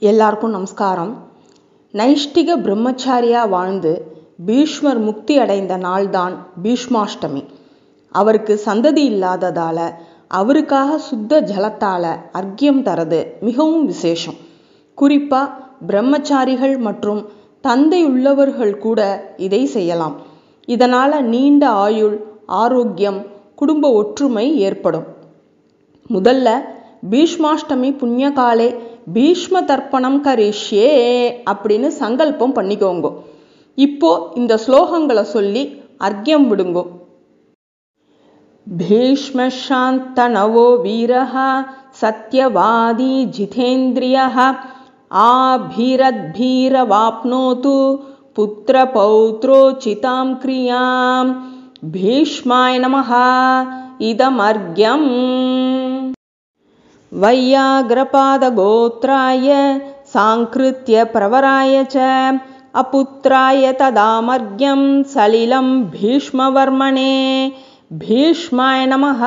எல்லாருக்கும் நமஸ்காரம். நைஷ்டிக பிரம்மச்சாரியா வாழ்ந்து பீஷ்மர் முக்தி அடைந்த நாள்தான் பீஷ்மாஷ்டமி. அவருக்கு சந்ததி இல்லாததால அவருக்காக சுத்த ஜலத்தால அர்க்கியம் தரது மிகவும் விசேஷம். குறிப்பா பிரம்மச்சாரிகள் மற்றும் தந்தை உள்ளவர்கள் கூட இதை செய்யலாம். இதனால நீண்ட ஆயுள், ஆரோக்கியம், குடும்ப ஒற்றுமை ஏற்படும். முதல்ல பீஷ்மாஷ்டமி புண்ணியகாலே பீஷ்ம தர்ப்பணம் கரிஷ்யே அப்படின்னு சங்கல்பம் பண்ணிக்கோங்க. இப்போ இந்த ஸ்லோகங்களை சொல்லி அர்க்கியம் விடுங்கோ. பீஷ்ம சாந்தனவோ வீரஹ சத்யவாதி ஜிதேந்திரியஹ ஆபீரத்பீரவாப்னோது புத்திர பௌத்ரோச்சிதாம் கிரியாம் பீஷ்மாய நமஹ இதமர்க்யம். வையாகிரபாதகோத்ராய சாங்கிருத்ய பிரவராய ச அபுத்ராய ததாமர்க்யம் சலிலம் பீஷ்மவர்மணே பீஷ்மாய நமஹ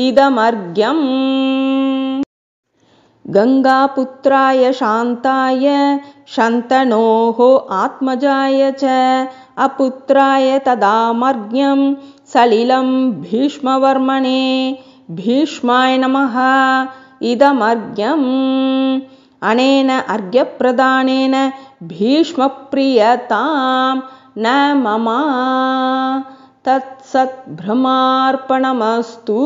இதமர்க்யம். கங்காபுத்ராய சாந்தாய சந்தனோஹோ ஆத்மஜாய ச அபுத்ராய ததாமர்க்யம் சலிலம் பீஷ்மவர்மணே பீஷ்மாய நமஹ இதமர்க்யம். அனேன அர்க்யப்ரதானேன பீஷ்மப்ரியதாம் ந மம தத் சத் பிரமார்ப்பணமஸ்து.